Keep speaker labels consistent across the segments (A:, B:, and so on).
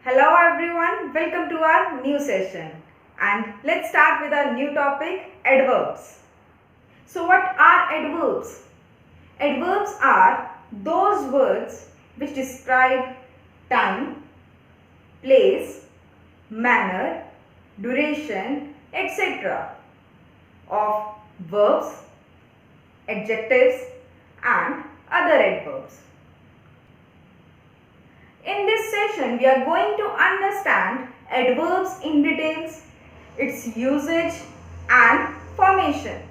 A: Hello everyone, welcome to our new session and let's start with our new topic, adverbs. So what are adverbs? Adverbs are those words which describe time, place, manner, duration, etc. of verbs, adjectives and other adverbs. In this session, we are going to understand adverbs in details, its usage and formation.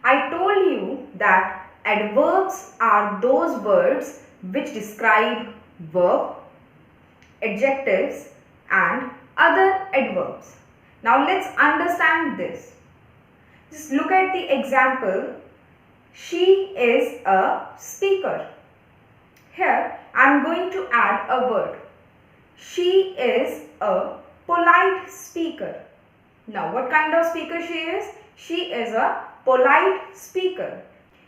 A: I told you that adverbs are those words which describe verb, adjectives and other adverbs. Now let's understand this. Just look at the example. She is a speaker. Here I am going to add a word. She is a polite speaker. Now what kind of speaker she is? She is a polite speaker.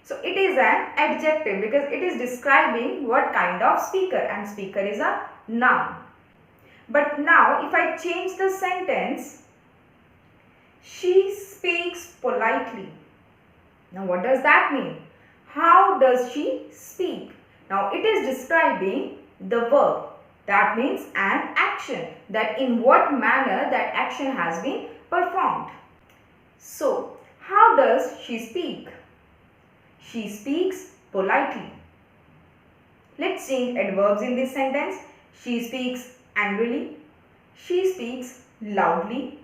A: So it is an adjective because it is describing what kind of speaker, and speaker is a noun. But now if I change the sentence, she speaks politely. Now what does that mean? How does she speak? Now it is describing the verb. That means an action, that in what manner that action has been performed. So how does she speak? She speaks politely. Let's change adverbs in this sentence. She speaks angrily. She speaks loudly.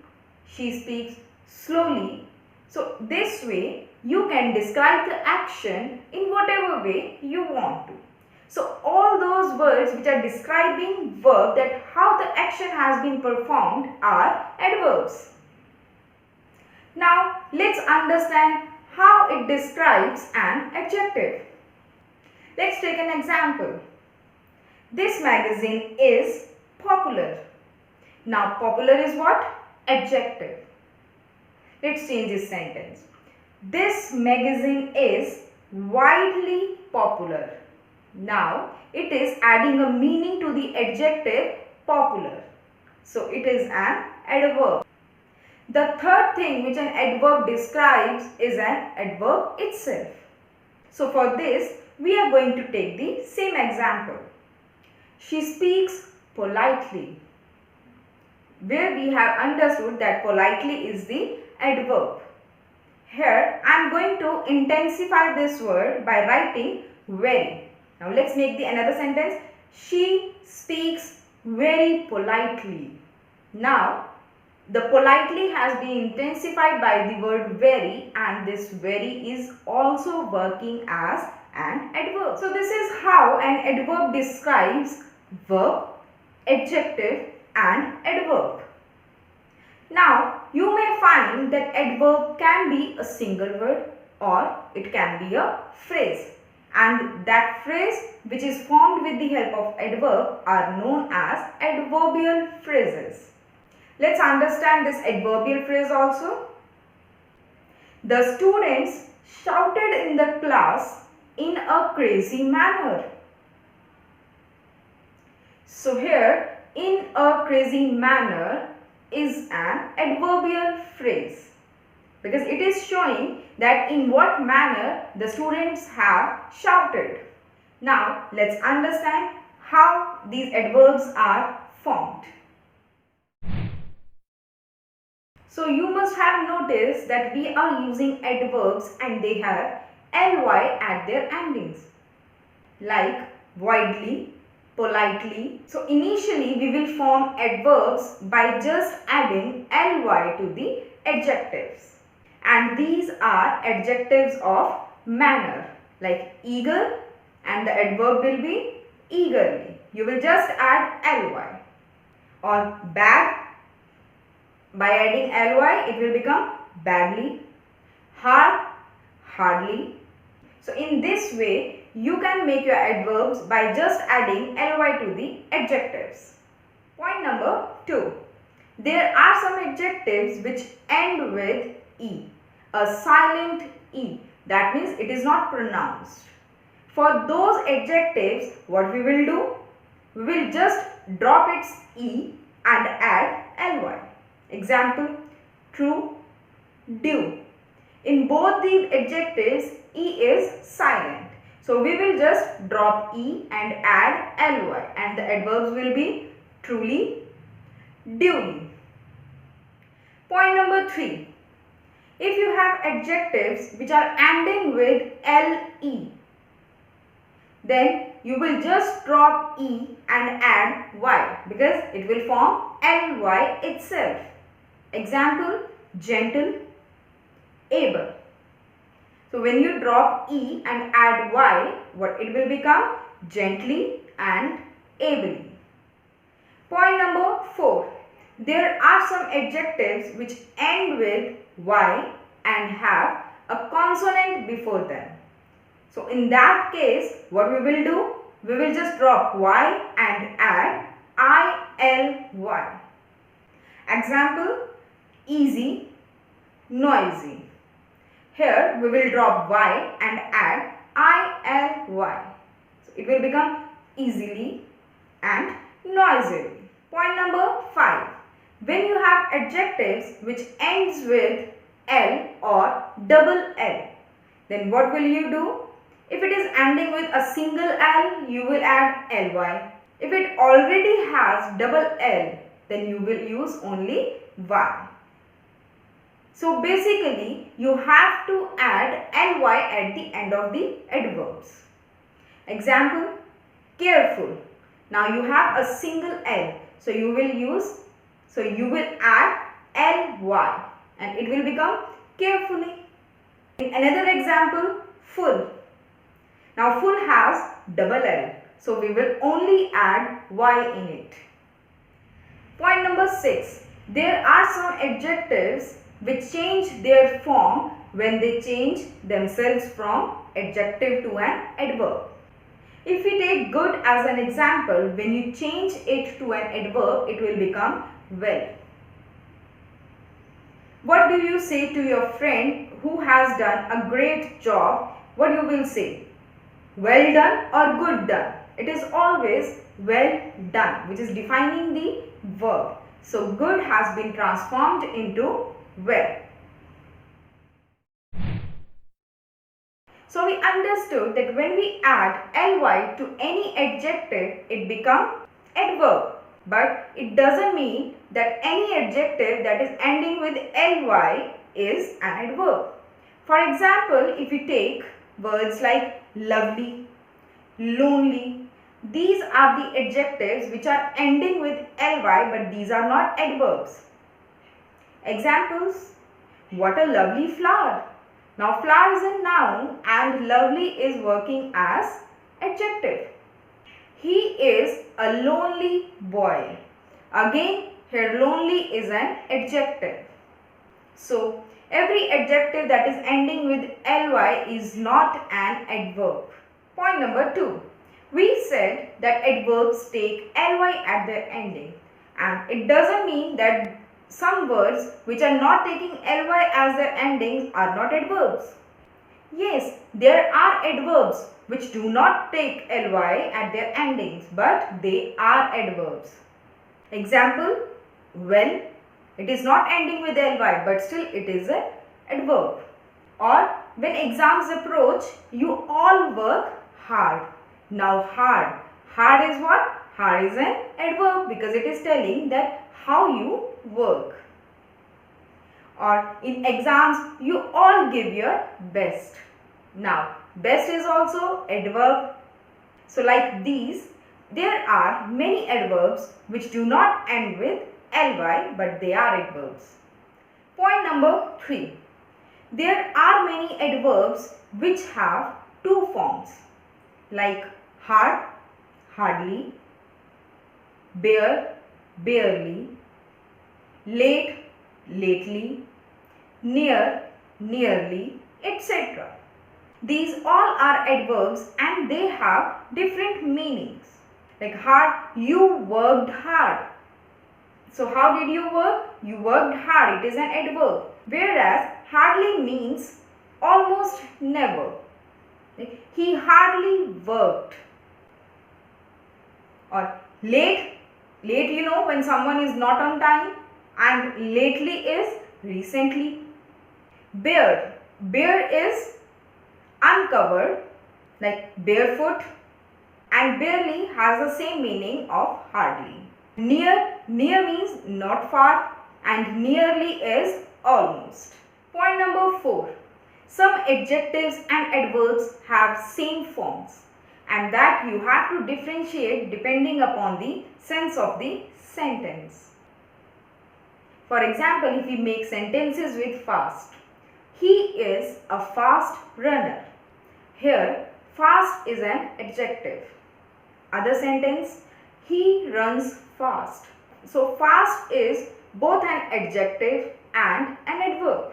A: She speaks slowly. So this way you can describe the action in whatever way you want to. So all those words which are describing verb, that how the action has been performed, are adverbs. Now let's understand how it describes an adjective. Let's take an example. This magazine is popular. Now popular is what? Adjective. Let's change this sentence. This magazine is widely popular. Now it is adding a meaning to the adjective popular. So it is an adverb. The third thing which an adverb describes is an adverb itself. So for this we are going to take the same example. She speaks politely, where we have understood that politely is the adverb. Here I am going to intensify this word by writing very. Now let's make the another sentence. She speaks very politely. Now the politely has been intensified by the word very, and this very is also working as an adverb. So this is how an adverb describes verb, adjective and adverb. Now you may find that adverb can be a single word or it can be a phrase, and that phrase which is formed with the help of adverb are known as adverbial phrases. Let's understand this adverbial phrase also. The students shouted in the class in a crazy manner. So here, in a crazy manner is an adverbial phrase because it is showing that in what manner the students have shouted. Now let's understand how these adverbs are formed. So you must have noticed that we are using adverbs and they have ly at their endings, like widely, politely. So initially we will form adverbs by just adding ly to the adjectives, and these are adjectives of manner, like eager, and the adverb will be eagerly. You will just add ly. Or bad, by adding ly it will become badly. Hard, hardly. So in this way you can make your adverbs by just adding ly to the adjectives. Point number 2. There are some adjectives which end with e, a silent e. That means it is not pronounced. For those adjectives, what we will do? We will just drop its E and add ly. Example, true, due. In both the adjectives, E is silent. So we will just drop E and add ly, and the adverbs will be truly, duly. Point number 3. If you have adjectives which are ending with le, then you will just drop E and add y because it will form ly itself. Example, gentle, able. So when you drop E and add y, what it will become? Gently and ably. Point number 4. There are some adjectives which end with y and have a consonant before them. So in that case, what we will do? We will just drop y and add ily. Example, easy, noisy. Here we will drop y and add ily. So it will become easily and noisily. Point number 5. When you have adjectives which ends with l or double l, then what will you do? If it is ending with a single l, you will add ly. If it already has double l, then you will use only y. So basically, you have to add ly at the end of the adverbs. Example, careful. Now you have a single l, so you will add ly and it will become carefully. In another example, full. Now full has double l, so we will only add y in it. Point number 6. There are some adjectives which change their form when they change themselves from adjective to an adverb. If we take good as an example, when you change it to an adverb, it will become well. What do you say to your friend who has done a great job? What you will say? Well done or good done? It is always well done, which is defining the verb. So good has been transformed into well. So we understood that when we add ly to any adjective, it becomes adverb. But it doesn't mean that any adjective that is ending with ly is an adverb. For example, if we take words like lovely, lonely, these are the adjectives which are ending with ly, but these are not adverbs. Examples, what a lovely flower. Now flower is a noun and lovely is working as adjective. He is a lonely boy. Again, here lonely is an adjective. So every adjective that is ending with ly is not an adverb. Point number 2. We said that adverbs take ly at their ending, and it doesn't mean that some words which are not taking ly as their endings are not adverbs. Yes, there are adverbs which do not take ly at their endings, but they are adverbs. Example, well, it is not ending with ly, but still it is an adverb. Or when exams approach, you all work hard. Now hard is what? Hard is an adverb because it is telling that how you work. Or in exams, you all give your best. Now, best is also adverb. So like these, there are many adverbs which do not end with ly, but they are adverbs. Point number 3. There are many adverbs which have two forms, like hard, hardly, bare, barely, late, lately, near, nearly, etc. These all are adverbs and they have different meanings. Like hard, you worked hard. So how did you work? You worked hard. It is an adverb. Whereas hardly means almost never. He hardly worked. Or late, when someone is not on time, and lately is recently. Bare is uncovered, like barefoot, and barely has the same meaning of hardly. Near means not far, and nearly is almost. Point number 4. Some adjectives and adverbs have same forms, and that you have to differentiate depending upon the sense of the sentence. For example, if we make sentences with fast, he is a fast runner. Here, fast is an adjective. Other sentence, he runs fast. So, fast is both an adjective and an adverb.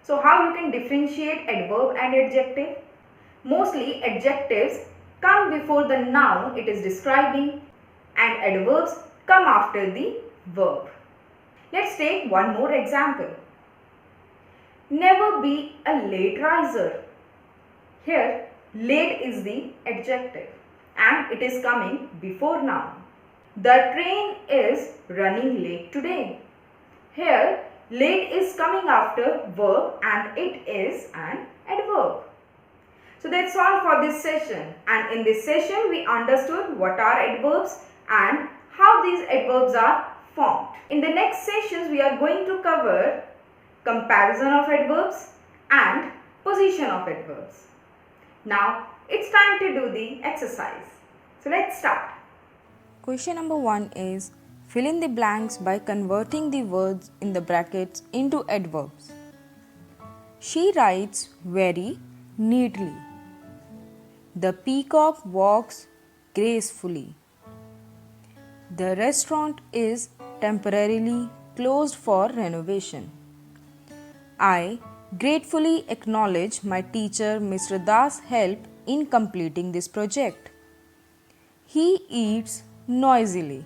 A: So, how you can differentiate adverb and adjective? Mostly adjectives come before the noun it is describing, and adverbs come after the verb. Let's take one more example. Never be a late riser. Here, late is the adjective and it is coming before noun. The train is running late today. Here, late is coming after verb and it is an adverb. So that's all for this session, and in this session we understood what are adverbs and how these adverbs are formed. In the next sessions we are going to cover comparison of adverbs and position of adverbs. Now it's time to do the exercise. So let's start.
B: Question number 1 is fill in the blanks by converting the words in the brackets into adverbs. She writes very neatly. The peacock walks gracefully. The restaurant is temporarily closed for renovation. I gratefully acknowledge my teacher Mr. Das' help in completing this project. He eats noisily.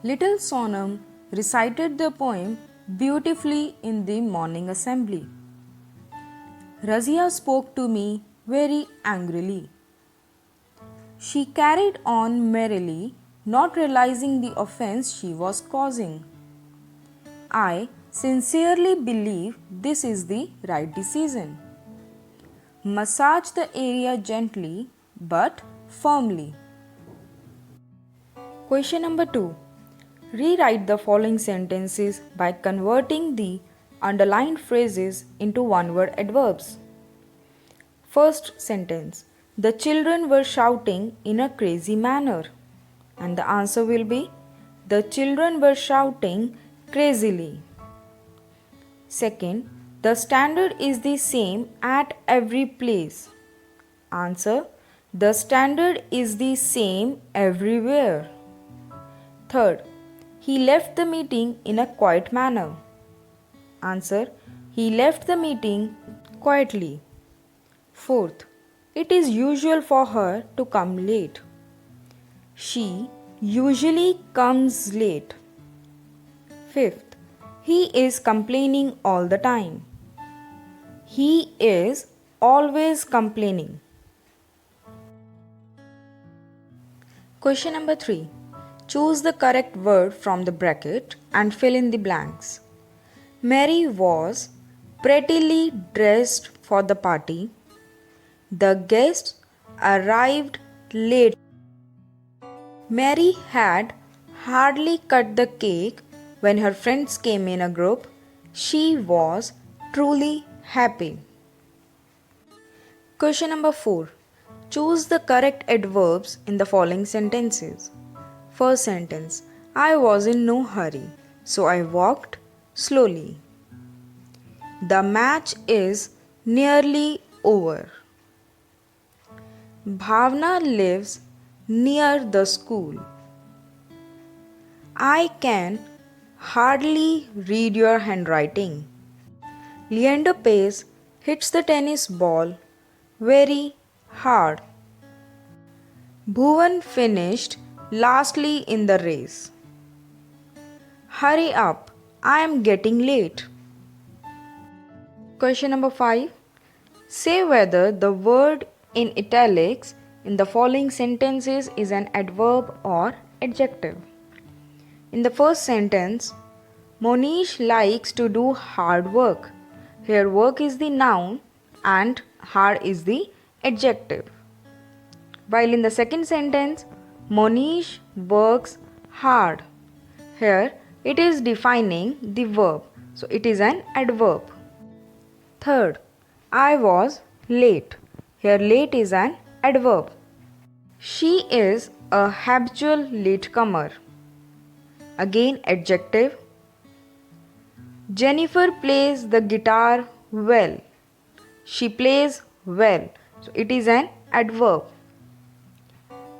B: Little Sonam recited the poem beautifully in the morning assembly. Razia spoke to me very angrily. She carried on merrily, not realizing the offense she was causing. I sincerely believe this is the right decision. Massage the area gently but firmly. Question number 2. Rewrite the following sentences by converting the underlined phrases into one-word adverbs. First sentence. The children were shouting in a crazy manner. And the answer will be, the children were shouting crazily. Second, the standard is the same at every place. Answer, the standard is the same everywhere. Third, he left the meeting in a quiet manner. Answer, he left the meeting quietly. Fourth, it is usual for her to come late. She usually comes late. Fifth, he is complaining all the time. He is always complaining. Question number 3. Choose the correct word from the bracket and fill in the blanks. Mary was prettily dressed for the party. The guests arrived late. Mary had hardly cut the cake when her friends came in a group. She was truly happy. Question number 4. Choose the correct adverbs in the following sentences. First sentence. I was in no hurry, so I walked slowly. The match is nearly over. Bhavna lives near the school. I can hardly read your handwriting. Leander Paes hits the tennis ball very hard. Bhuvan finished lastly in the race. Hurry up, I am getting late. Question number 5. Say whether the word in italics in the following sentences is an adverb or adjective. In the first sentence, Monish likes to do hard work. Here, work is the noun and hard is the adjective. While in the second sentence, Monish works hard. Here, it is defining the verb, so it is an adverb. Third, I was late. Here, late is an adverb. She is a habitual latecomer. Again, adjective. Jennifer plays the guitar well. She plays well, so it is an adverb.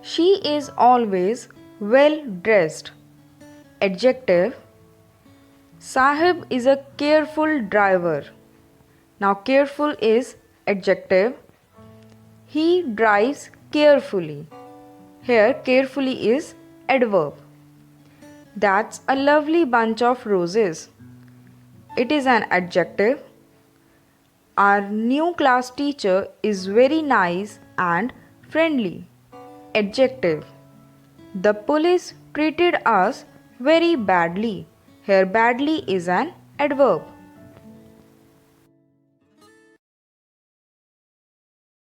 B: She is always well dressed. Adjective. Sahib is a careful driver. Now, careful is adjective. He drives carefully. Here, carefully is adverb. That's a lovely bunch of roses. It is an adjective. Our new class teacher is very nice and friendly. Adjective. The police treated us very badly. Here, badly is an adverb.